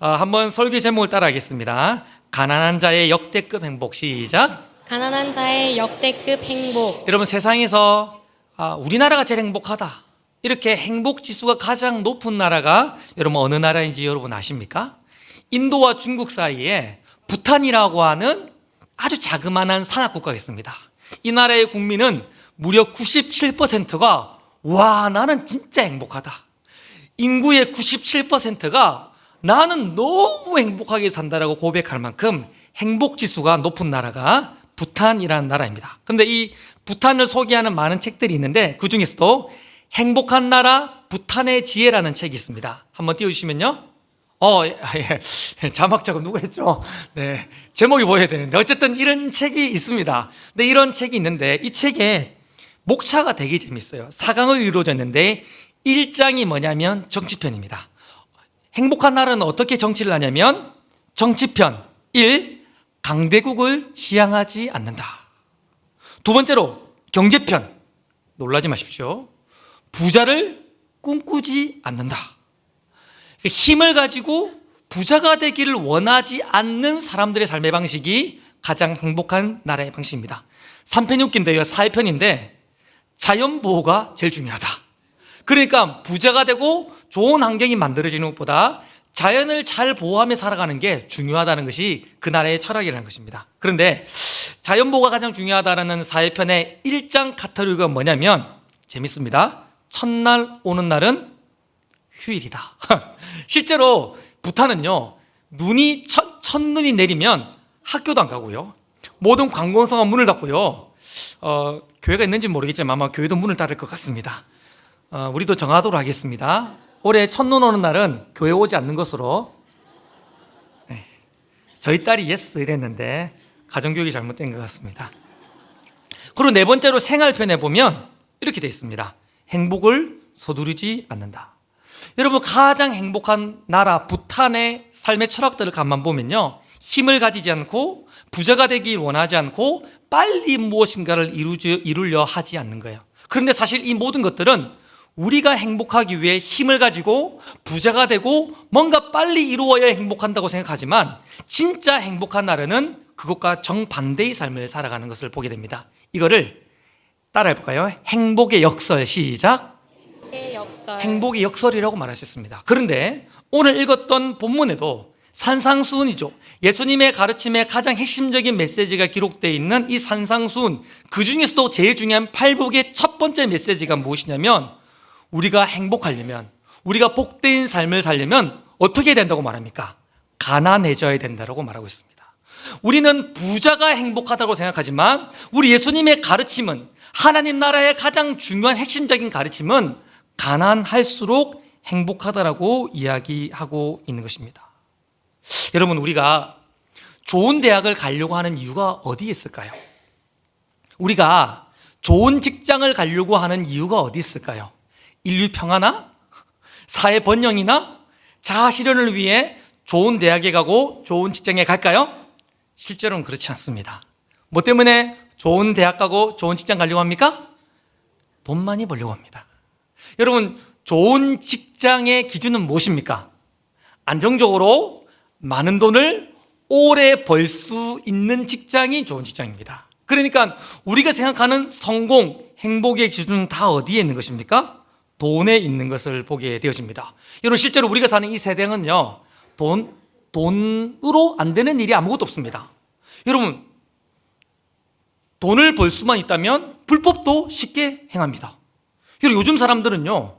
한번 설교 제목을 따라하겠습니다. 가난한 자의 역대급 행복. 시작. 가난한 자의 역대급 행복. 여러분, 세상에서 우리나라가 제일 행복하다, 이렇게 행복 지수가 가장 높은 나라가 여러분 어느 나라인지 여러분 아십니까? 인도와 중국 사이에 부탄이라고 하는 아주 자그마한 산악국가가 있습니다. 이 나라의 국민은 무려 97%가 와, 나는 진짜 행복하다. 인구의 97%가 나는 너무 행복하게 산다라고 고백할 만큼 행복 지수가 높은 나라가 부탄이라는 나라입니다. 그런데 이 부탄을 소개하는 많은 책들이 있는데 그 중에서도 행복한 나라 부탄의 지혜라는 책이 있습니다. 한번 띄워주시면요. 자막 작업 누가 했죠? 네, 제목이 보여야 되는데 어쨌든 이런 책이 있습니다. 근데 이런 책이 있는데 이 책에 목차가 되게 재밌어요. 4강으로 이루어졌는데 1장이 뭐냐면 정치편입니다. 행복한 나라는 어떻게 정치를 하냐면 정치편 1. 강대국을 지향하지 않는다. 두 번째로 경제편, 놀라지 마십시오. 부자를 꿈꾸지 않는다. 힘을 가지고 부자가 되기를 원하지 않는 사람들의 삶의 방식이 가장 행복한 나라의 방식입니다. 3편 6기인데요, 4편인데 자연보호가 제일 중요하다. 그러니까 부자가 되고 좋은 환경이 만들어지는 것보다 자연을 잘 보호하며 살아가는 게 중요하다는 것이 그 나라의 철학이라는 것입니다. 그런데 자연보호가 가장 중요하다는 4편의 1장 카테고리가 뭐냐면 재밌습니다. 첫날 오는 날은 휴일이다. 실제로 부탄은요, 첫눈이 내리면 학교도 안 가고요, 모든 관공서가 문을 닫고요, 교회가 있는지 모르겠지만 아마 교회도 문을 닫을 것 같습니다. 우리도 정하도록 하겠습니다. 올해 첫눈 오는 날은 교회 오지 않는 것으로. 저희 딸이 예스 이랬는데 가정교육이 잘못된 것 같습니다. 그리고 네 번째로 생활편에 보면 이렇게 되어 있습니다. 행복을 서두르지 않는다. 여러분, 가장 행복한 나라 부탄의 삶의 철학들을 간만 보면요, 힘을 가지지 않고 부자가 되길 원하지 않고 빨리 무엇인가를 이루려 하지 않는 거예요. 그런데 사실 이 모든 것들은 우리가 행복하기 위해 힘을 가지고 부자가 되고 뭔가 빨리 이루어야 행복한다고 생각하지만 진짜 행복한 나라는 그것과 정반대의 삶을 살아가는 것을 보게 됩니다. 이거를 따라해 볼까요? 행복의 역설. 시작. 행복의 역설이라고 말할 수 있습니다. 그런데 오늘 읽었던 본문에도 산상수훈이죠. 예수님의 가르침의 가장 핵심적인 메시지가 기록되어 있는 이 산상수훈, 그 중에서도 제일 중요한 팔복의 첫 번째 메시지가 무엇이냐면 우리가 행복하려면, 우리가 복된 삶을 살려면 어떻게 해야 된다고 말합니까? 가난해져야 된다고 말하고 있습니다. 우리는 부자가 행복하다고 생각하지만 우리 예수님의 가르침은, 하나님 나라의 가장 중요한 핵심적인 가르침은 가난할수록 행복하다라고 이야기하고 있는 것입니다. 여러분, 우리가 좋은 대학을 가려고 하는 이유가 어디에 있을까요? 우리가 좋은 직장을 가려고 하는 이유가 어디 있을까요? 인류 평화나 사회 번영이나 자아 실현을 위해 좋은 대학에 가고 좋은 직장에 갈까요? 실제로는 그렇지 않습니다. 뭐 때문에 좋은 대학 가고 좋은 직장 가려고 합니까? 돈 많이 벌려고 합니다. 여러분, 좋은 직장의 기준은 무엇입니까? 안정적으로 많은 돈을 오래 벌 수 있는 직장이 좋은 직장입니다. 그러니까 우리가 생각하는 성공, 행복의 기준은 다 어디에 있는 것입니까? 돈에 있는 것을 보게 되어집니다. 여러분, 실제로 우리가 사는 이 세상은요, 돈으로 안 되는 일이 아무것도 없습니다. 여러분, 돈을 벌 수만 있다면 불법도 쉽게 행합니다. 여러분, 요즘 사람들은요,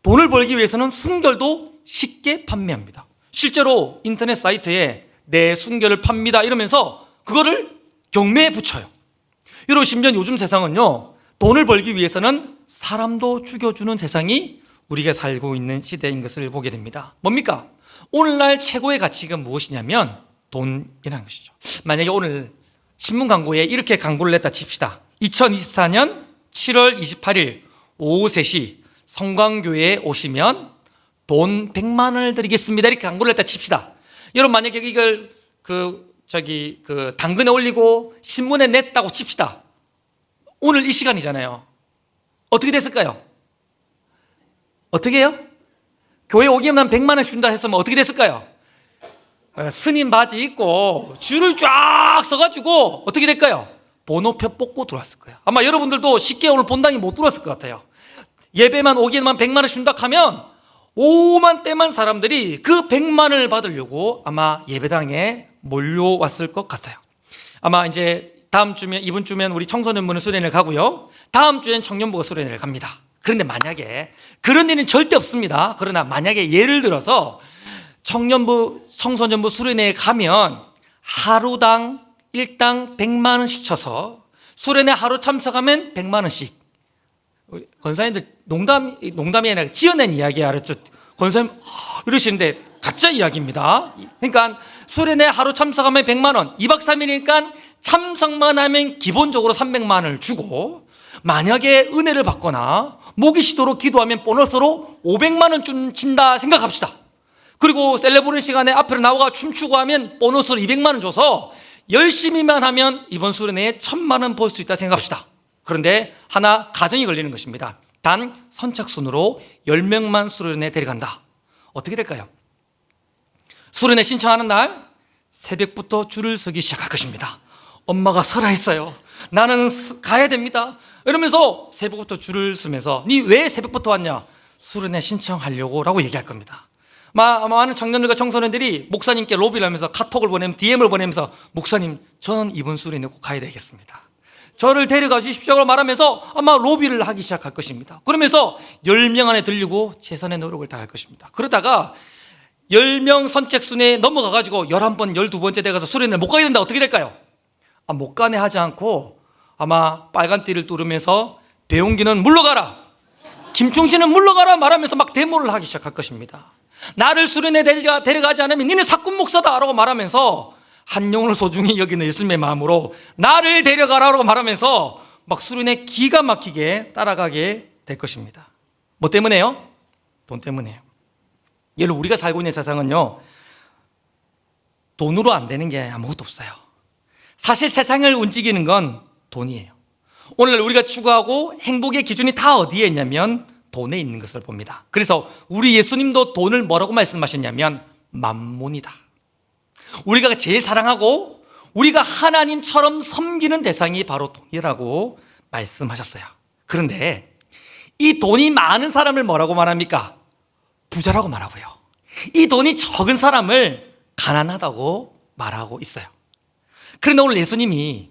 돈을 벌기 위해서는 순결도 쉽게 판매합니다. 실제로 인터넷 사이트에 내 순결을 팝니다 이러면서 그거를 경매에 붙여요. 여러분, 심지어 요즘 세상은요, 돈을 벌기 위해서는 사람도 죽여주는 세상이 우리가 살고 있는 시대인 것을 보게 됩니다. 뭡니까? 오늘날 최고의 가치가 무엇이냐면 돈이라는 것이죠. 만약에 오늘 신문 광고에 이렇게 광고를 냈다 칩시다. 2024년 7월 28일 오후 3시 성광교회에 오시면 돈 100만 원을 드리겠습니다. 이렇게 광고를 냈다 칩시다. 여러분, 만약에 이걸 당근에 올리고 신문에 냈다고 칩시다. 오늘 이 시간이잖아요. 어떻게 됐을까요? 어떻게 해요? 교회 오기만 하면 100만 원 준다 했으면 어떻게 됐을까요? 스님 바지 입고 줄을 쫙 서가지고 어떻게 될까요? 번호표 뽑고 들어왔을 거예요. 아마 여러분들도 쉽게 오늘 본당에 못 들어왔을 것 같아요. 예배만 오기에만 100만 원 준다 하면 5만 대만 사람들이 그 100만 원을 받으려고 아마 예배당에 몰려왔을 것 같아요. 아마 이제 다음 주면, 이번 주면 우리 청소년부는 수련회를 가고요, 다음 주엔 청년부가 수련회를 갑니다. 그런데 만약에 그런 일은 절대 없습니다. 그러나 만약에 예를 들어서 청년부, 청소년부 수련회에 가면 하루당 일당 100만 원씩 쳐서 수련회 하루 참석하면 100만 원씩. 우리 권사님들 농담이 아니라 지어낸 이야기 알았죠? 권사님 이러시는데 가짜 이야기입니다. 그러니까 수련회 하루 참석하면 100만 원, 2박 3일이니까 참석만 하면 기본적으로 300만 원을 주고, 만약에 은혜를 받거나 모기 시도로 기도하면 보너스로 500만 원 준다 생각합시다. 그리고 셀레브레이션 시간에 앞으로 나와가 춤추고 하면 보너스로 200만 원 줘서 열심히만 하면 이번 수련회에 1000만 원 벌 수 있다 생각합시다. 그런데 하나 가정이 걸리는 것입니다. 단 선착순으로 10명만 수련회에 데려간다. 어떻게 될까요? 수련회 신청하는 날 새벽부터 줄을 서기 시작할 것입니다. 엄마가 서라 했어요. 나는 가야 됩니다. 이러면서 새벽부터 줄을 서면서 니 왜 새벽부터 왔냐? 수련회 신청하려고 라고 얘기할 겁니다. 많은 청년들과 청소년들이 목사님께 로비를 하면서 카톡을 보내면, DM을 보내면서 목사님 저는 이번 수련회 꼭 가야 되겠습니다. 저를 데려가 주십시오라고 말하면서 아마 로비를 하기 시작할 것입니다. 그러면서 10명 안에 들리고 최선의 노력을 다할 것입니다. 그러다가 10명 선착순에 넘어가가지고 11번, 12번째 돼가서 수련회를 못 가게 된다. 어떻게 될까요? 못 가네 하지 않고 아마 빨간 띠를 뚫으면서 배용기는 물러가라, 김충신은 물러가라 말하면서 막 데모를 하기 시작할 것입니다. 나를 수련회 데려가지 않으면 니는 사꾼 목사다 라고 말하면서 한 영혼을 소중히 여기는 예수님의 마음으로 나를 데려가라고 말하면서 막 수련회 기가 막히게 따라가게 될 것입니다. 뭐 때문에요? 돈 때문에요. 여러분, 우리가 살고 있는 세상은요, 돈으로 안 되는 게 아무것도 없어요. 사실 세상을 움직이는 건 돈이에요. 오늘 우리가 추구하고 행복의 기준이 다 어디에 있냐면 돈에 있는 것을 봅니다. 그래서 우리 예수님도 돈을 뭐라고 말씀하셨냐면 만몬이다. 우리가 제일 사랑하고 우리가 하나님처럼 섬기는 대상이 바로 돈이라고 말씀하셨어요. 그런데 이 돈이 많은 사람을 뭐라고 말합니까? 부자라고 말하고요, 이 돈이 적은 사람을 가난하다고 말하고 있어요. 그런데 오늘 예수님이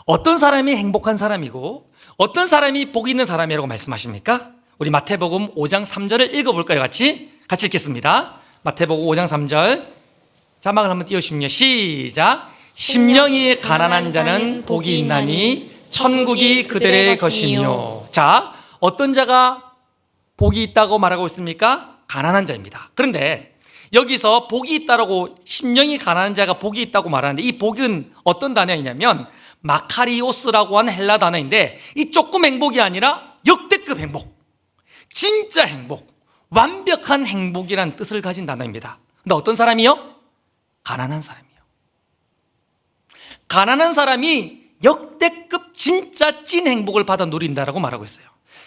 어떤 사람이 행복한 사람이고 어떤 사람이 복이 있는 사람이라고 말씀하십니까? 우리 마태복음 5장 3절을 읽어볼까요? 같이 읽겠습니다. 마태복음 5장 3절 자막을 한번 띄우시면요, 시작. 심령이 가난한 자는 복이 있나니 천국이 그들의 것이며. 자, 어떤 자가 복이 있다고 말하고 있습니까? 가난한 자입니다. 그런데 여기서 복이 있다라고, 심령이 가난한 자가 복이 있다고 말하는데 이 복은 어떤 단어이냐면 마카리오스라고 하는 헬라 단어인데 이 조금 행복이 아니라 역대급 행복, 진짜 행복, 완벽한 행복이라는 뜻을 가진 단어입니다. 근데 어떤 사람이요? 가난한 사람이요. 가난한 사람이 역대급 진짜 찐 행복을 받아 누린다라고 말하고 있어요.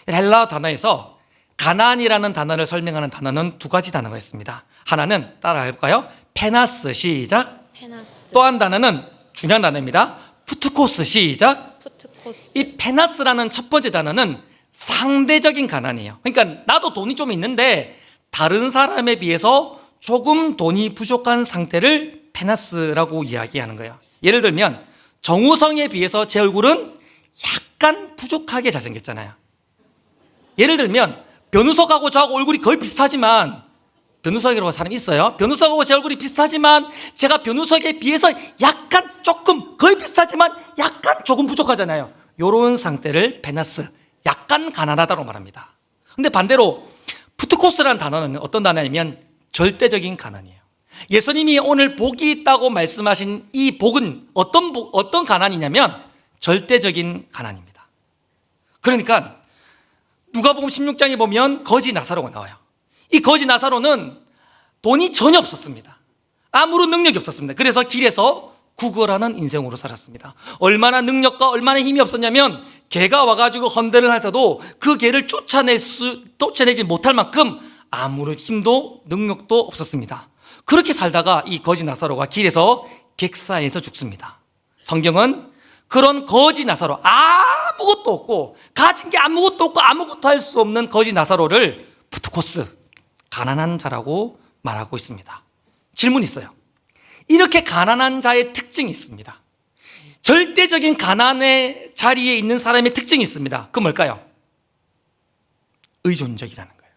헬라 단어에서 가난이라는 단어를 설명하는 단어는 두 가지 단어가 있습니다. 하나는 따라 해볼까요? 페나스, 시작. 페나스. 또 한 단어는 중요한 단어입니다. 푸트코스, 시작. 푸트코스. 이 페나스라는 첫 번째 단어는 상대적인 가난이에요. 그러니까 나도 돈이 좀 있는데 다른 사람에 비해서 조금 돈이 부족한 상태를 페나스라고 이야기하는 거예요. 예를 들면 정우성에 비해서 제 얼굴은 약간 부족하게 잘생겼잖아요. 예를 들면 변우석하고 저하고 얼굴이 거의 비슷하지만, 변우석이라고 사람이 있어요. 변우석하고 제 얼굴이 비슷하지만 제가 변우석에 비해서 약간 조금, 거의 비슷하지만 약간 조금 부족하잖아요. 이런 상태를 페나스, 약간 가난하다고 말합니다. 근데 반대로 푸트코스라는 단어는 어떤 단어냐면 절대적인 가난이에요. 예수님이 오늘 복이 있다고 말씀하신 이 복은 어떤 가난이냐면 절대적인 가난입니다. 그러니까 누가복음 16장에 보면 거지 나사로가 나와요. 이 거지 나사로는 돈이 전혀 없었습니다. 아무런 능력이 없었습니다. 그래서 길에서 구걸하는 인생으로 살았습니다. 얼마나 능력과 얼마나 힘이 없었냐면 개가 와가지고 헌대를 할 때도 그 개를 쫓아내지 못할 만큼 아무런 힘도 능력도 없었습니다. 그렇게 살다가 이 거지 나사로가 길에서 객사에서 죽습니다. 성경은 그런 거지 나사로, 아무것도 없고 가진 게 아무것도 없고 아무것도 할 수 없는 거지 나사로를 푸트코스, 가난한 자라고 말하고 있습니다. 질문이 있어요. 이렇게 가난한 자의 특징이 있습니다. 절대적인 가난의 자리에 있는 사람의 특징이 있습니다. 그 뭘까요? 의존적이라는 거예요.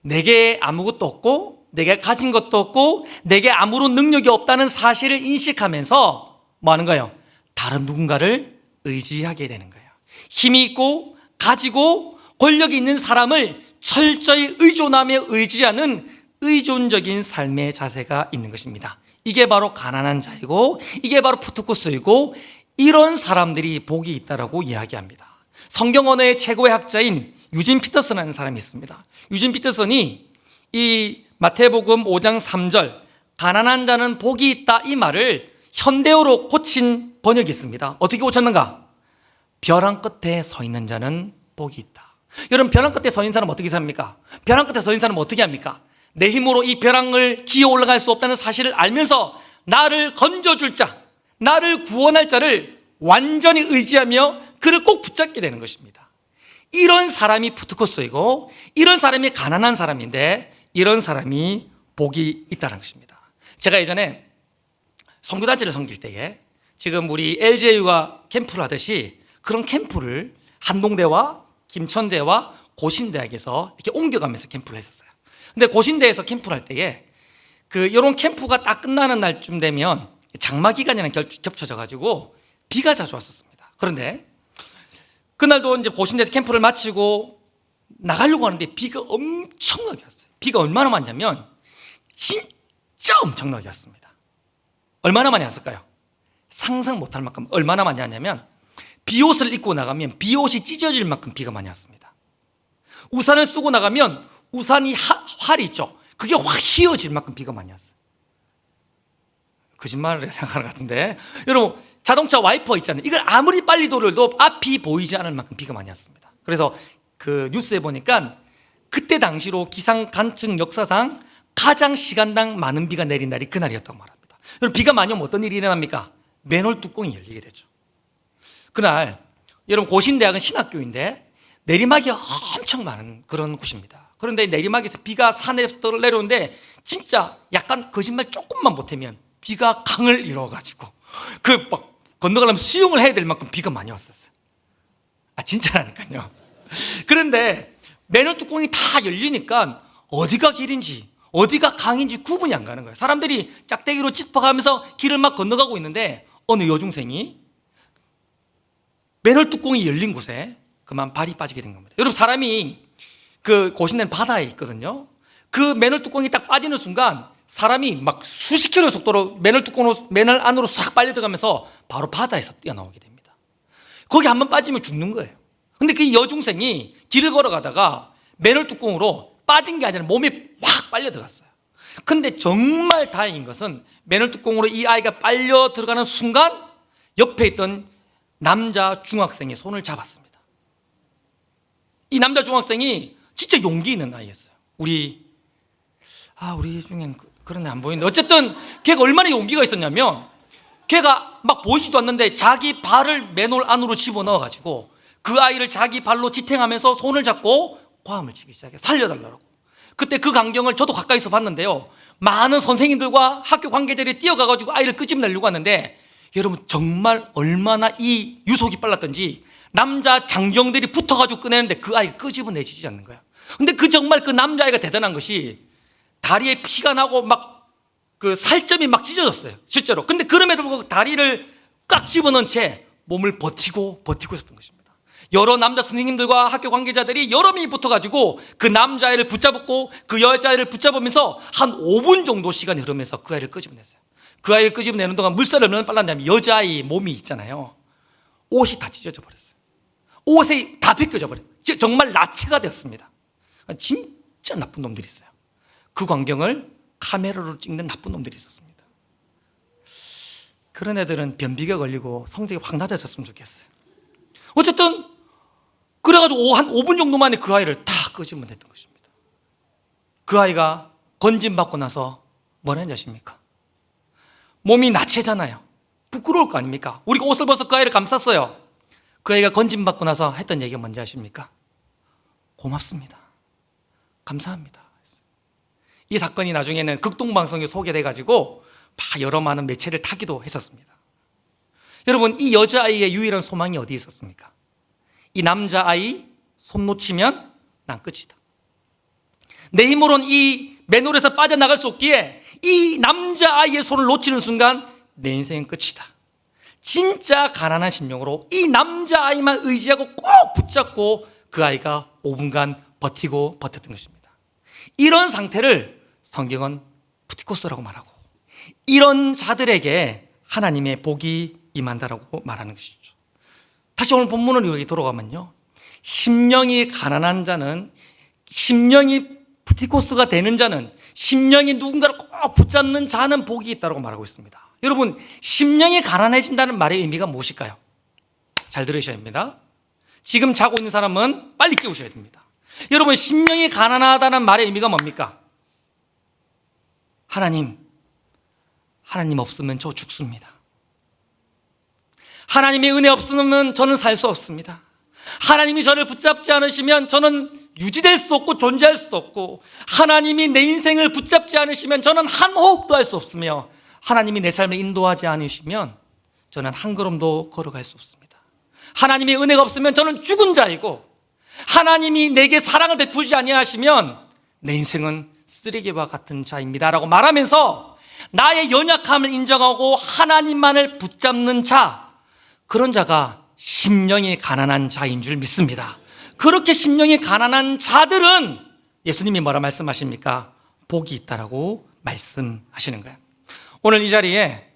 내게 아무것도 없고 내게 가진 것도 없고 내게 아무런 능력이 없다는 사실을 인식하면서 뭐 하는 거예요? 다른 누군가를 의지하게 되는 거예요. 힘이 있고 가지고 권력이 있는 사람을 철저히 의존하며 의지하는 의존적인 삶의 자세가 있는 것입니다. 이게 바로 가난한 자이고 이게 바로 푸트코스이고 이런 사람들이 복이 있다라고 이야기합니다. 성경 언어의 최고의 학자인 유진 피터슨이라는 사람이 있습니다. 유진 피터슨이 이 마태복음 5장 3절 가난한 자는 복이 있다 이 말을 현대어로 고친 번역이 있습니다. 어떻게 고쳤는가? 벼랑 끝에 서 있는 자는 복이 있다. 여러분, 벼랑 끝에 서 있는 사람은 어떻게 삽니까? 벼랑 끝에 서 있는 사람은 어떻게 합니까? 내 힘으로 이 벼랑을 기어 올라갈 수 없다는 사실을 알면서 나를 건져줄 자, 나를 구원할 자를 완전히 의지하며 그를 꼭 붙잡게 되는 것입니다. 이런 사람이 푸트코스이고 이런 사람이 가난한 사람인데 이런 사람이 복이 있다는 것입니다. 제가 예전에 선교단체를 섬길 때에 지금 우리 LGU가 캠프를 하듯이 그런 캠프를 한동대와 김천대와 고신대학에서 이렇게 옮겨가면서 캠프를 했었어요. 근데 고신대에서 캠프를 할 때에 이런 캠프가 딱 끝나는 날쯤 되면 장마 기간이랑 겹쳐져 가지고 비가 자주 왔었습니다. 그런데 그날도 이제 고신대에서 캠프를 마치고 나가려고 하는데 비가 엄청나게 왔어요. 비가 얼마나 많냐면 진짜 엄청나게 왔습니다. 얼마나 많이 왔을까요? 상상 못할 만큼 얼마나 많이 왔냐면 비옷을 입고 나가면 비옷이 찢어질 만큼 비가 많이 왔습니다. 우산을 쓰고 나가면 우산이 활이 있죠. 그게 확 휘어질 만큼 비가 많이 왔어요. 거짓말을 생각하는 것 같은데 여러분, 자동차 와이퍼 있잖아요. 이걸 아무리 빨리 돌려도 앞이 보이지 않을 만큼 비가 많이 왔습니다. 그래서 그 뉴스에 보니까 그때 당시로 기상 관측 역사상 가장 시간당 많은 비가 내린 날이 그날이었다고 말합니다. 여러분, 비가 많이 오면 어떤 일이 일어납니까? 맨홀 뚜껑이 열리게 되죠. 그날 여러분, 고신대학은 신학교인데 내리막이 엄청 많은 그런 곳입니다. 그런데 내리막에서 비가 산에서 내려오는데 진짜 약간 거짓말 조금만 보태면 비가 강을 이뤄가지고 막 건너가려면 수영을 해야 될 만큼 비가 많이 왔었어요. 진짜라니까요. 그런데 맨홀 뚜껑이 다 열리니까 어디가 길인지 어디가 강인지 구분이 안 가는 거예요. 사람들이 짝대기로 짚어가면서 길을 막 건너가고 있는데 어느 여중생이 맨홀 뚜껑이 열린 곳에 그만 발이 빠지게 된 겁니다. 여러분, 사람이 그 고신대는 바다에 있거든요. 그 맨홀 뚜껑이 딱 빠지는 순간 사람이 막 수십 킬로의 속도로 맨홀 안으로 싹 빨려 들어가면서 바로 바다에서 뛰어나오게 됩니다. 거기 한번 빠지면 죽는 거예요. 근데 그 여중생이 길을 걸어가다가 맨홀 뚜껑으로 빠진 게 아니라 몸이 확 빨려 들어갔어요. 근데 정말 다행인 것은 맨홀 뚜껑으로 이 아이가 빨려 들어가는 순간 옆에 있던 남자 중학생의 손을 잡았습니다. 이 남자 중학생이 진짜 용기 있는 아이였어요. 우리 중엔 그런 애 안 보이는데 어쨌든 걔가 얼마나 용기가 있었냐면 걔가 막 보이지도 않는데 자기 발을 맨홀 안으로 집어넣어가지고 그 아이를 자기 발로 지탱하면서 손을 잡고 고함을 치기 시작해요. 살려달라고. 그때 그 광경을 저도 가까이서 봤는데요. 많은 선생님들과 학교 관계들이 뛰어가가지고 아이를 끄집내려고 하는데 여러분, 정말 얼마나 이 유속이 빨랐던지 남자 장정들이 붙어가지고 꺼내는데 그 아이가 끄집어내지지 않는 거야. 근데 정말 그 남자아이가 대단한 것이 다리에 피가 나고 막 그 살점이 막 찢어졌어요, 실제로. 근데 그럼에도 불구하고 다리를 꽉 집어넣은 채 몸을 버티고 있었던 것입니다. 여러 남자 선생님들과 학교 관계자들이 여러 명이 붙어가지고 그 남자아이를 붙잡고 그 여자아이를 붙잡으면서 한 5분 정도 시간이 흐르면서 그 아이를 끄집어냈어요. 그 아이를 끄집어내는 동안 물살이 얼마나 빨랐냐면 여자아이 몸이 있잖아요. 옷이 다 찢어져 버렸어요. 옷이 다 벗겨져 버려요. 정말 나체가 되었습니다. 진짜 나쁜 놈들이 있어요. 그 광경을 카메라로 찍는 나쁜 놈들이 있었습니다. 그런 애들은 변비가 걸리고 성적이 확 낮아졌으면 좋겠어요. 어쨌든 그래가지고 한 5분 정도 만에 그 아이를 다 끄집어냈던 것입니다. 그 아이가 건진받고 나서 뭐라는지 아십니까? 몸이 나체잖아요. 부끄러울 거 아닙니까? 우리가 옷을 벗어 그 아이를 감쌌어요. 그 아이가 건짐받고 나서 했던 얘기가 뭔지 아십니까? 고맙습니다. 감사합니다. 이 사건이 나중에는 극동방송에 소개돼가지고 막 여러 많은 매체를 타기도 했었습니다. 여러분, 이 여자아이의 유일한 소망이 어디에 있었습니까? 이 남자아이 손 놓치면 난 끝이다. 내 힘으로는 이 맨홀에서 빠져나갈 수 없기에 이 남자아이의 손을 놓치는 순간 내 인생은 끝이다. 진짜 가난한 심령으로 이 남자아이만 의지하고 꼭 붙잡고 그 아이가 5분간 버티고 버텼던 것입니다. 이런 상태를 성경은 푸티코스라고 말하고, 이런 자들에게 하나님의 복이 임한다라고 말하는 것이죠. 다시 오늘 본문으로 여기 돌아가면요, 심령이 가난한 자는, 심령이 푸티코스가 되는 자는, 심령이 누군가를 꼭 붙잡는 자는 복이 있다고 말하고 있습니다. 여러분, 심령이 가난해진다는 말의 의미가 무엇일까요? 잘 들으셔야 합니다. 지금 자고 있는 사람은 빨리 깨우셔야 됩니다. 여러분, 심령이 가난하다는 말의 의미가 뭡니까? 하나님 없으면 저 죽습니다. 하나님의 은혜 없으면 저는 살 수 없습니다. 하나님이 저를 붙잡지 않으시면 저는 유지될 수 없고 존재할 수도 없고, 하나님이 내 인생을 붙잡지 않으시면 저는 한 호흡도 할 수 없으며, 하나님이 내 삶을 인도하지 않으시면 저는 한 걸음도 걸어갈 수 없습니다. 하나님의 은혜가 없으면 저는 죽은 자이고, 하나님이 내게 사랑을 베풀지 아니하시면 내 인생은 쓰레기와 같은 자입니다라고 말하면서 나의 연약함을 인정하고 하나님만을 붙잡는 자, 그런 자가 심령이 가난한 자인 줄 믿습니다. 그렇게 심령이 가난한 자들은 예수님이 뭐라 말씀하십니까? 복이 있다라고 말씀하시는 거예요. 오늘 이 자리에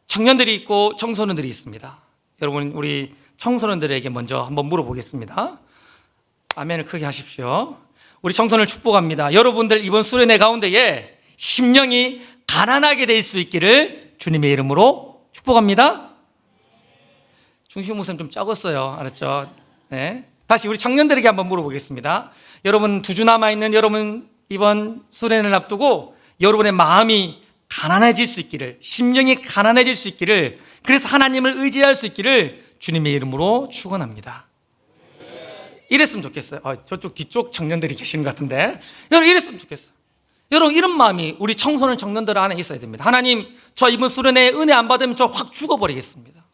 청년들이 있고 청소년들이 있습니다. 여러분, 우리 청소년들에게 먼저 한번 물어보겠습니다. 아멘을 크게 하십시오. 우리 청소년을 축복합니다. 여러분들 이번 수련회 가운데에 심령이 가난하게 될 수 있기를 주님의 이름으로 축복합니다. 중심 모습 좀 적었어요. 알았죠? 네. 다시 우리 청년들에게 한번 물어보겠습니다. 여러분, 2주 남아있는 여러분 이번 수련회를 앞두고 여러분의 마음이 가난해질 수 있기를, 심령이 가난해질 수 있기를, 그래서 하나님을 의지할 수 있기를 주님의 이름으로 축원합니다. 이랬으면 좋겠어요. 저쪽 뒤쪽 청년들이 계시는 것 같은데, 여러분 이랬으면 좋겠어요. 여러분, 이런 마음이 우리 청소년 청년들 안에 있어야 됩니다. 하나님, 저 이번 수련회에 은혜 안 받으면 저 확 죽어버리겠습니다.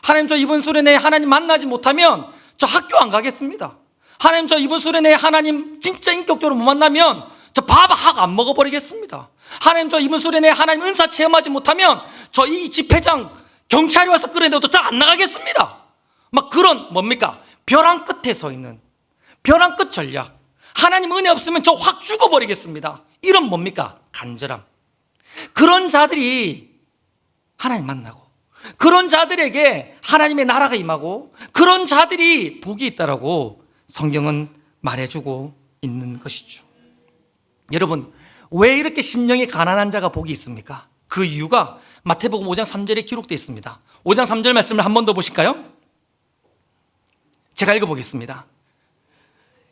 하나님, 저 이번 수련회에 하나님 만나지 못하면 저 학교 안 가겠습니다. 하나님, 저 이번 수련회에 하나님 진짜 인격적으로 못 만나면 저 밥 안 먹어버리겠습니다. 하나님, 저 이번 수련회에 하나님 은사 체험하지 못하면 저 이 집회장 경찰이 와서 끌어내도 저 안 나가겠습니다. 막 그런 뭡니까? 벼랑 끝에 서 있는 벼랑 끝 전략. 하나님 은혜 없으면 저 확 죽어버리겠습니다. 이런 뭡니까? 간절함. 그런 자들이 하나님 만나고, 그런 자들에게 하나님의 나라가 임하고, 그런 자들이 복이 있다라고 성경은 말해주고 있는 것이죠. 여러분, 왜 이렇게 심령이 가난한 자가 복이 있습니까? 그 이유가 마태복음 5장 3절에 기록되어 있습니다. 5장 3절 말씀을 한 번 더 보실까요? 제가 읽어보겠습니다.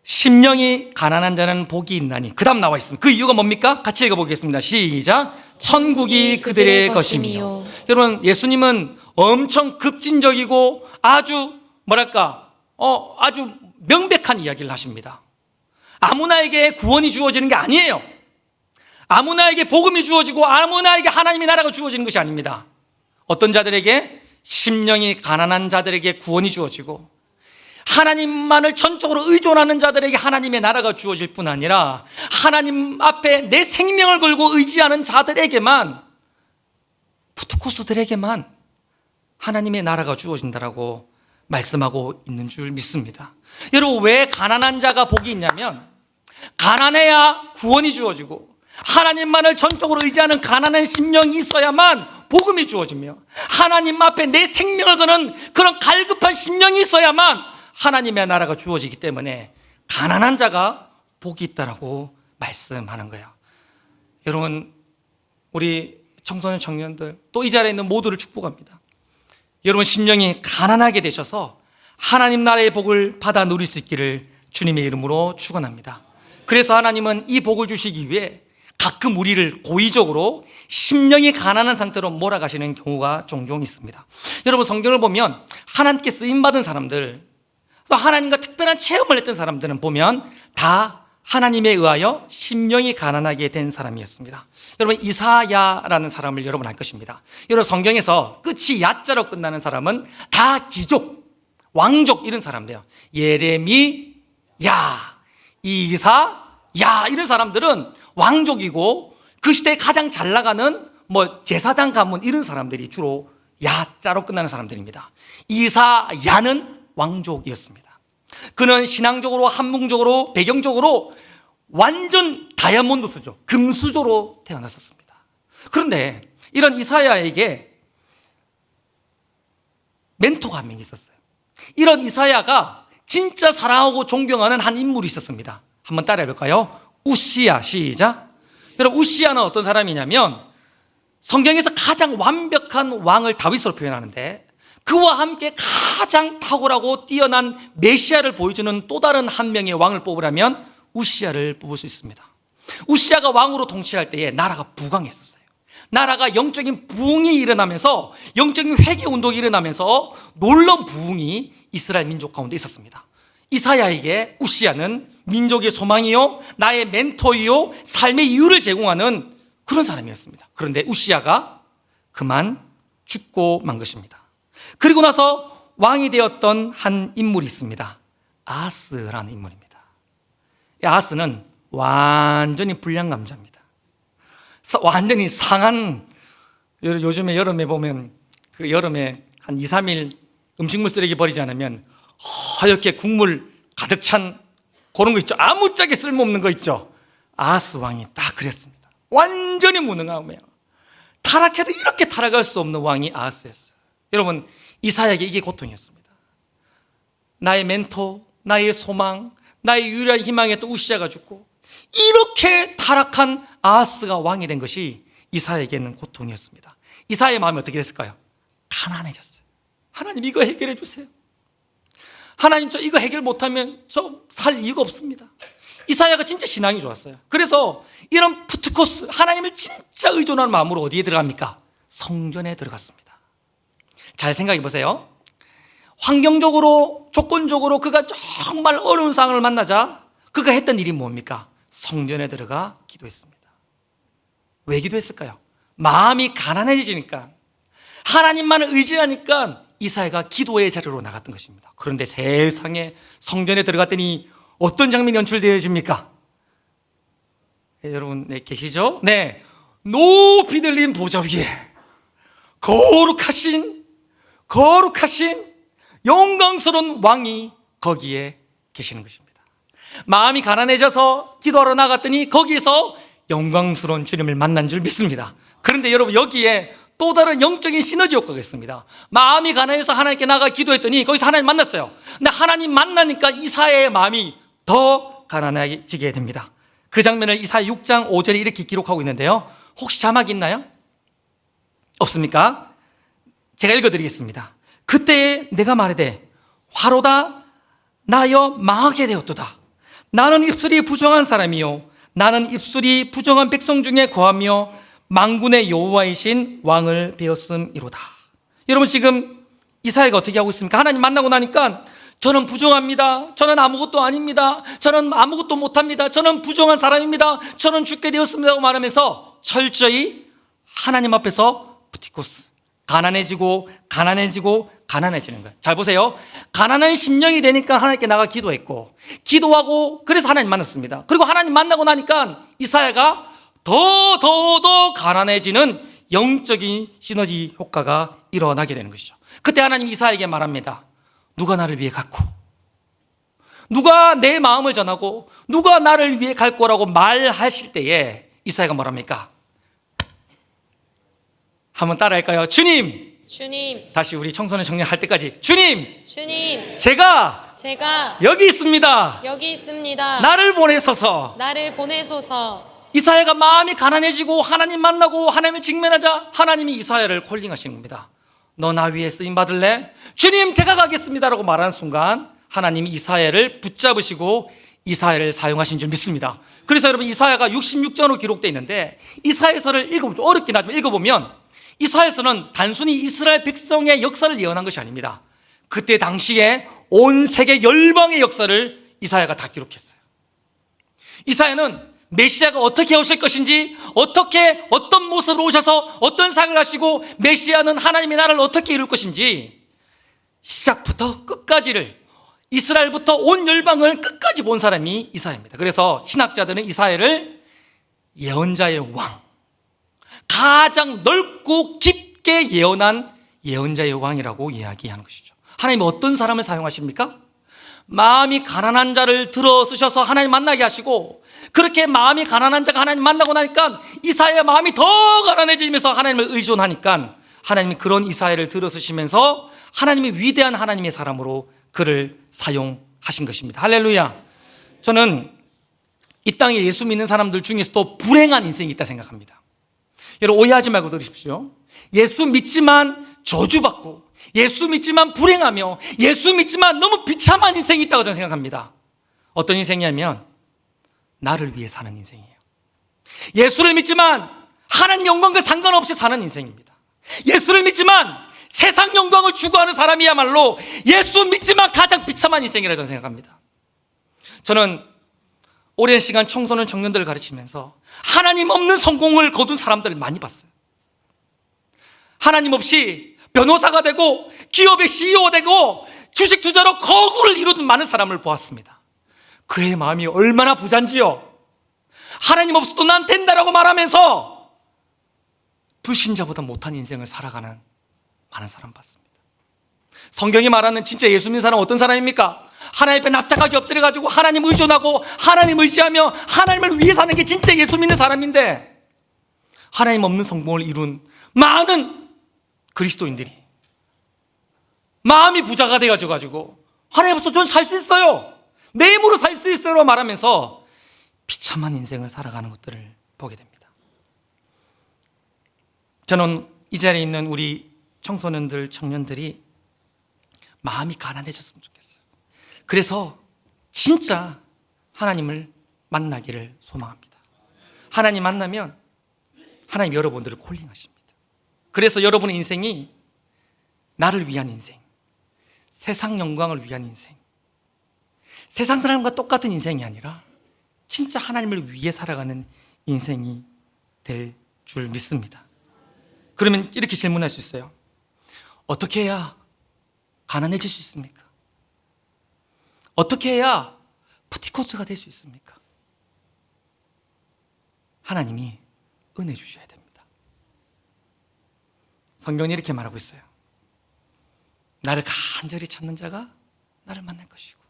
심령이 가난한 자는 복이 있나니, 그 다음 나와 있습니다. 그 이유가 뭡니까? 같이 읽어보겠습니다. 시작. 천국이 그들의 것이며. 여러분, 예수님은 엄청 급진적이고 아주 아주 명백한 이야기를 하십니다. 아무나에게 구원이 주어지는 게 아니에요. 아무나에게 복음이 주어지고 아무나에게 하나님의 나라가 주어지는 것이 아닙니다. 어떤 자들에게? 심령이 가난한 자들에게 구원이 주어지고, 하나님만을 전적으로 의존하는 자들에게 하나님의 나라가 주어질 뿐 아니라 하나님 앞에 내 생명을 걸고 의지하는 자들에게만, 푸트코스들에게만 하나님의 나라가 주어진다라고 말씀하고 있는 줄 믿습니다. 여러분, 왜 가난한 자가 복이 있냐면, 가난해야 구원이 주어지고 하나님만을 전적으로 의지하는 가난한 심령이 있어야만 복음이 주어지며, 하나님 앞에 내 생명을 거는 그런 갈급한 심령이 있어야만 하나님의 나라가 주어지기 때문에 가난한 자가 복이 있다라고 말씀하는 거예요. 여러분, 우리 청소년 청년들, 또 이 자리에 있는 모두를 축복합니다. 여러분, 심령이 가난하게 되셔서 하나님 나라의 복을 받아 누릴 수 있기를 주님의 이름으로 축원합니다. 그래서 하나님은 이 복을 주시기 위해 가끔 우리를 고의적으로 심령이 가난한 상태로 몰아가시는 경우가 종종 있습니다. 여러분, 성경을 보면 하나님께 쓰임받은 사람들, 또 하나님과 특별한 체험을 했던 사람들은 보면 다 하나님에 의하여 심령이 가난하게 된 사람이었습니다. 여러분, 이사야라는 사람을 여러분 알 것입니다. 여러분, 성경에서 끝이 야자로 끝나는 사람은 다 귀족, 왕족 이런 사람들이에요. 예레미야, 이사야 이런 사람들은 왕족이고 그 시대에 가장 잘 나가는 제사장 가문 이런 사람들이 주로 야자로 끝나는 사람들입니다. 이사야는 왕족이었습니다. 그는 신앙적으로, 한문적으로, 배경적으로 완전 다이아몬드수죠, 금수저로 태어났었습니다. 그런데 이런 이사야에게 멘토가 한 명 있었어요. 이런 이사야가 진짜 사랑하고 존경하는 한 인물이 있었습니다. 한번 따라해 볼까요? 우시야. 시작. 여러분, 우시야는 어떤 사람이냐면 성경에서 가장 완벽한 왕을 다윗으로 표현하는데 그와 함께 가장 탁월하고 뛰어난 메시아를 보여주는 또 다른 한 명의 왕을 뽑으라면 우시야를 뽑을 수 있습니다. 우시야가 왕으로 통치할 때에 나라가 부강했었어요. 나라가 영적인 부흥이 일어나면서, 영적인 회개 운동이 일어나면서 놀라운 부흥이 이스라엘 민족 가운데 있었습니다. 이사야에게 우시야는 민족의 소망이요, 나의 멘토이요, 삶의 이유를 제공하는 그런 사람이었습니다. 그런데 우시야가 그만 죽고 만 것입니다. 그리고 나서 왕이 되었던 한 인물이 있습니다. 아하스라는 인물입니다. 이 아하스는 완전히 불량감자입니다. 완전히 상한, 요즘에 여름에 보면 그 여름에 한 2, 3일 음식물 쓰레기 버리지 않으면 하얗게 국물 가득 찬 그런 거 있죠. 아무짝에 쓸모없는 거 있죠. 아하스 왕이 딱 그랬습니다. 완전히 무능하며 타락해도 이렇게 타락할 수 없는 왕이 아하스였어요. 여러분, 이사야에게 이게 고통이었습니다. 나의 멘토, 나의 소망, 나의 유일한 희망이었던 우시야가 죽고 이렇게 타락한 아하스가 왕이 된 것이 이사야에게는 고통이었습니다. 이사야의 마음이 어떻게 됐을까요? 가난해졌어요. 하나님, 이거 해결해 주세요. 하나님, 저 이거 해결 못하면 저 살 이유가 없습니다. 이사야가 진짜 신앙이 좋았어요. 그래서 이런 푸트코스, 하나님을 진짜 의존하는 마음으로 어디에 들어갑니까? 성전에 들어갔습니다. 잘 생각해 보세요. 환경적으로, 조건적으로 그가 정말 어려운 상황을 만나자 그가 했던 일이 뭡니까? 성전에 들어가 기도했습니다. 왜 기도했을까요? 마음이 가난해지니까, 하나님만을 의지하니까 이사야가 기도의 자리로 나갔던 것입니다. 그런데 세상에 성전에 들어갔더니 어떤 장면이 연출되어집니까? 네, 여러분, 네, 계시죠? 네, 높이 들린 보좌 위에 거룩하신 영광스러운 왕이 거기에 계시는 것입니다. 마음이 가난해져서 기도하러 나갔더니 거기에서 영광스러운 주님을 만난 줄 믿습니다. 그런데 여러분, 여기에 또 다른 영적인 시너지 효과가 있습니다. 마음이 가난해서 하나님께 나가 기도했더니 거기서 하나님 만났어요. 근데 하나님 만나니까 이사야의 마음이 더 가난해지게 됩니다. 그 장면을 이사야 6장 5절에 이렇게 기록하고 있는데요, 혹시 자막이 있나요? 없습니까? 제가 읽어드리겠습니다. 그때 내가 말하되 화로다 나여 망하게 되었도다. 나는 입술이 부정한 사람이요, 나는 입술이 부정한 백성 중에 거하며 만군의 여호와이신 왕을 배웠음이로다. 여러분, 지금 이사야가 어떻게 하고 있습니까? 하나님 만나고 나니까 저는 부정합니다, 저는 아무것도 아닙니다, 저는 아무것도 못합니다, 저는 부정한 사람입니다, 저는 죽게 되었습니다 고 말하면서 철저히 하나님 앞에서 푸티코스, 가난해지는 거예요. 잘 보세요. 가난한 심령이 되니까 하나님께 나가 기도했고, 기도하고 그래서 하나님 만났습니다. 그리고 하나님 만나고 나니까 이사야가 더 가난해지는 영적인 시너지 효과가 일어나게 되는 것이죠. 그때 하나님 이사야에게 말합니다. 누가 나를 위해 갔고, 누가 내 마음을 전하고, 누가 나를 위해 갈 거라고 말하실 때에 이사야가 뭐랍니까? 한번 따라할까요? 주님. 다시 우리 청소년 청년 할 때까지 주님, 제가 여기 있습니다. 나를 보내소서. 이사야가 마음이 가난해지고 하나님 만나고 하나님을 직면하자 하나님이 이사야를 콜링하시는 겁니다. 너 나 위에 쓰임 받을래? 주님, 제가 가겠습니다 라고 말하는 순간 하나님이 이사야를 붙잡으시고 이사야를 사용하신 줄 믿습니다. 그래서 여러분 이사야가 66장으로 기록되어 있는데 이사야서를 읽어보면 좀 어렵긴 하지만 읽어보면 이사야서는 단순히 이스라엘 백성의 역사를 예언한 것이 아닙니다. 그때 당시에 온 세계 열방의 역사를 이사야가 다 기록했어요. 이사야는 메시아가 어떻게 오실 것인지, 어떻게 어떤 모습으로 오셔서 어떤 사역을 하시고 메시아는 하나님의 나라를 어떻게 이룰 것인지 시작부터 끝까지를, 이스라엘부터 온 열방을 끝까지 본 사람이 이사야입니다. 그래서 신학자들은 이사야를 예언자의 왕, 가장 넓고 깊게 예언한 예언자의 왕이라고 이야기하는 것이죠. 하나님은 어떤 사람을 사용하십니까? 마음이 가난한 자를 들어 쓰셔서 하나님 만나게 하시고, 그렇게 마음이 가난한 자가 하나님 만나고 나니까 이사야의 마음이 더 가난해지면서 하나님을 의존하니까 하나님이 그런 이사야를 들어 쓰시면서 하나님의 위대한 하나님의 사람으로 그를 사용하신 것입니다. 할렐루야. 저는 이 땅에 예수 믿는 사람들 중에서도 불행한 인생이 있다 생각합니다. 여러분 오해하지 말고 들으십시오. 예수 믿지만 저주받고, 예수 믿지만 불행하며, 예수 믿지만 너무 비참한 인생이 있다고 저는 생각합니다. 어떤 인생이냐면 나를 위해 사는 인생이에요. 예수를 믿지만 하나님 영광과 상관없이 사는 인생입니다. 예수를 믿지만 세상 영광을 추구하는 사람이야말로 예수 믿지만 가장 비참한 인생이라고 저는 생각합니다. 저는 오랜 시간 청소년 청년들을 가르치면서 하나님 없는 성공을 거둔 사람들을 많이 봤어요. 하나님 없이 변호사가 되고 기업의 CEO가 되고 주식 투자로 거구를 이루는 많은 사람을 보았습니다. 그의 마음이 얼마나 부잔지요. 하나님 없어도 난 된다라고 말하면서 불신자보다 못한 인생을 살아가는 많은 사람 봤습니다. 성경이 말하는 진짜 예수 믿는 사람은 어떤 사람입니까? 하나님 앞에 납작하게 엎드려가지고 하나님 의존하고 하나님 의지하며 하나님을 위해 사는 게 진짜 예수 믿는 사람인데, 하나님 없는 성공을 이룬 많은 그리스도인들이 마음이 부자가 돼가지고 하나님 없어 저는 살 수 있어요, 내 힘으로 살 수 있어요 말하면서 비참한 인생을 살아가는 것들을 보게 됩니다. 저는 이 자리에 있는 우리 청소년들, 청년들이 마음이 가난해졌으면 좋겠어요. 그래서 진짜 하나님을 만나기를 소망합니다. 하나님 만나면 하나님 여러분들을 콜링하십니다. 그래서 여러분의 인생이 나를 위한 인생, 세상 영광을 위한 인생, 세상 사람과 똑같은 인생이 아니라 진짜 하나님을 위해 살아가는 인생이 될 줄 믿습니다. 그러면 이렇게 질문할 수 있어요. 어떻게 해야 가난해질 수 있습니까? 어떻게 해야 푸티코스가 될 수 있습니까? 하나님이 은혜 주셔야 됩니다. 성경이 이렇게 말하고 있어요. 나를 간절히 찾는 자가 나를 만날 것이고,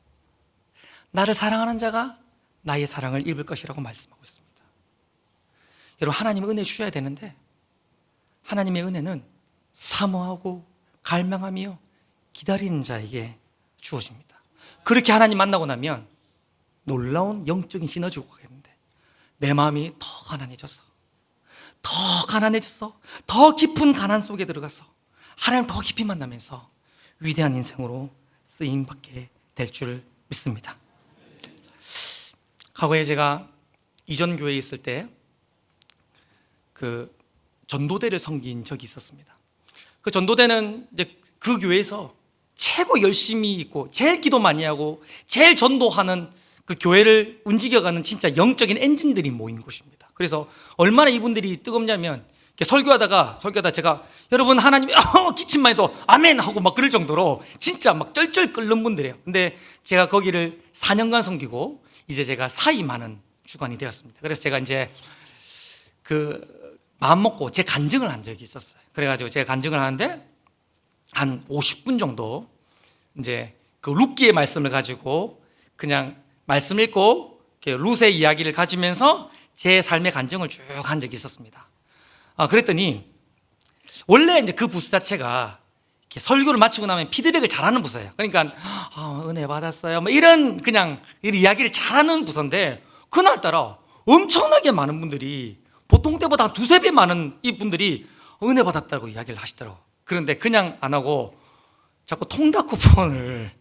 나를 사랑하는 자가 나의 사랑을 입을 것이라고 말씀하고 있습니다. 여러분, 하나님은 은혜 주셔야 되는데 하나님의 은혜는 사모하고 갈망하며 기다리는 자에게 주어집니다. 그렇게 하나님 만나고 나면 놀라운 영적인 시너지가 오겠는데, 내 마음이 더 가난해져서 더 깊은 가난 속에 들어가서 하나님 더 깊이 만나면서 위대한 인생으로 쓰임받게 될 줄 믿습니다. 과거에 제가 이전 교회에 있을 때 그 전도대를 섬긴 적이 있었습니다. 그 전도대는 이제 그 교회에서 최고 열심히 있고 제일 기도 많이 하고 제일 전도하는 그 교회를 움직여가는 진짜 영적인 엔진들이 모인 곳입니다. 그래서 얼마나 이분들이 뜨겁냐면, 설교하다가 제가 여러분 하나님이 기침만 해도 아멘 하고 막 그럴 정도로 진짜 막 쩔쩔 끓는 분들이에요. 근데 제가 거기를 4년간 섬기고 이제 제가 사이 많은 주관이 되었습니다. 그래서 제가 이제 그 마음 먹고 제 간증을 한 적이 있었어요. 그래가지고 제가 간증을 하는데 한 50분 정도 이제 그 룻기의 말씀을 가지고 그냥 말씀 읽고 룻의 이야기를 가지면서 제 삶의 간증을 쭉 한 적이 있었습니다. 그랬더니 원래 이제 그 부서 자체가 이렇게 설교를 마치고 나면 피드백을 잘하는 부서예요. 그러니까 은혜 받았어요, 뭐 이런 그냥 이런 이야기를 잘하는 부서인데, 그날따라 엄청나게 많은 분들이 보통 때보다 한 두세 배 많은 이 분들이 은혜 받았다고 이야기를 하시더라고요. 그런데 그냥 안 하고 자꾸 통닭 쿠폰을,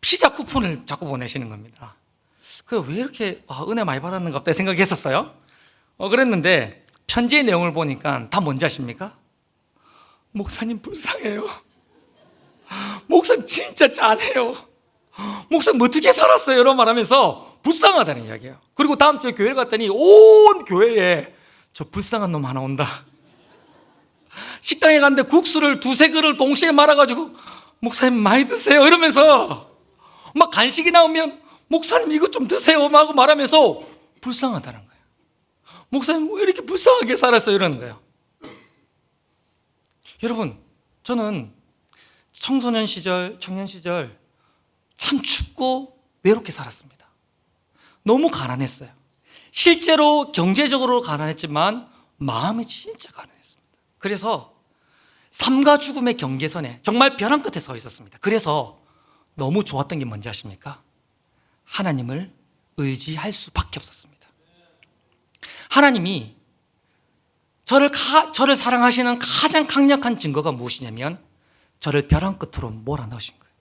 피자 쿠폰을 자꾸 보내시는 겁니다. 왜 이렇게 은혜 많이 받았는가 보다 생각했었어요. 그랬는데 편지의 내용을 보니까 다 뭔지 아십니까? 목사님 불쌍해요. 목사님 진짜 짠해요. 목사님 어떻게 살았어요? 이런 말하면서 불쌍하다는 이야기예요. 그리고 다음 주에 교회를 갔더니 온 교회에 저 불쌍한 놈 하나 온다. 식당에 갔는데 국수를 2-3그릇 동시에 말아가지고 목사님 많이 드세요 이러면서 막 간식이 나오면 목사님 이거 좀 드세요 하고 말하면서 불쌍하다는 거예요. 목사님 왜 이렇게 불쌍하게 살았어요? 이러는 거예요. 여러분, 저는 청소년 시절, 청년 시절 참 춥고 외롭게 살았습니다. 너무 가난했어요. 실제로 경제적으로 가난했지만 마음이 진짜 가난했습니다. 그래서 삶과 죽음의 경계선에 정말 벼랑 끝에 서 있었습니다. 그래서 너무 좋았던 게 뭔지 아십니까? 하나님을 의지할 수밖에 없었습니다. 하나님이 저를 사랑하시는 가장 강력한 증거가 무엇이냐면 저를 벼랑 끝으로 몰아넣으신 거예요.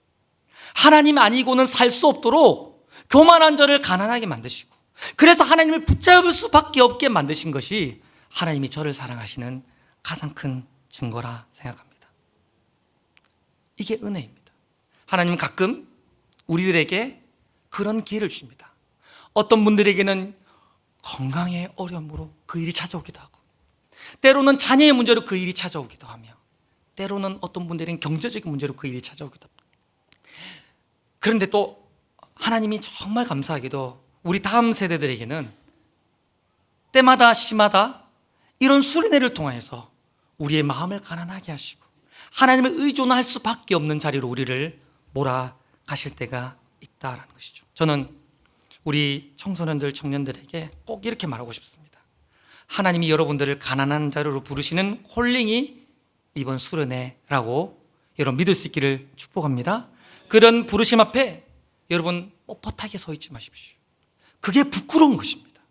하나님 아니고는 살 수 없도록 교만한 저를 가난하게 만드시고, 그래서 하나님을 붙잡을 수밖에 없게 만드신 것이 하나님이 저를 사랑하시는 가장 큰 증거라 생각합니다. 이게 은혜입니다. 하나님은 가끔 우리들에게 그런 기회를 주십니다. 어떤 분들에게는 건강의 어려움으로 그 일이 찾아오기도 하고, 때로는 자녀의 문제로 그 일이 찾아오기도 하며, 때로는 어떤 분들은 경제적인 문제로 그 일이 찾아오기도 합니다. 그런데 또 하나님이 정말 감사하게도 우리 다음 세대들에게는 때마다 시마다 이런 수련회를 통해서 우리의 마음을 가난하게 하시고 하나님을 의존할 수밖에 없는 자리로 우리를 몰아가실 때가 있다라는 것이죠. 저는 우리 청소년들, 청년들에게 꼭 이렇게 말하고 싶습니다. 하나님이 여러분들을 가난한 자리로 부르시는 콜링이 이번 수련회라고 여러분 믿을 수 있기를 축복합니다. 그런 부르심 앞에 여러분 뻣뻣하게 서 있지 마십시오. 그게 부끄러운 것입니다.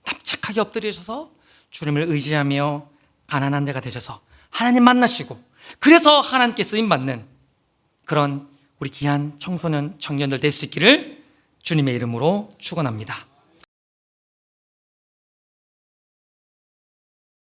납작하게 엎드리셔서 주님을 의지하며 가난한 자가 되셔서 하나님 만나시고, 그래서 하나님께 쓰임받는 그런 우리 귀한 청소년, 청년들 될 수 있기를 주님의 이름으로 축원합니다.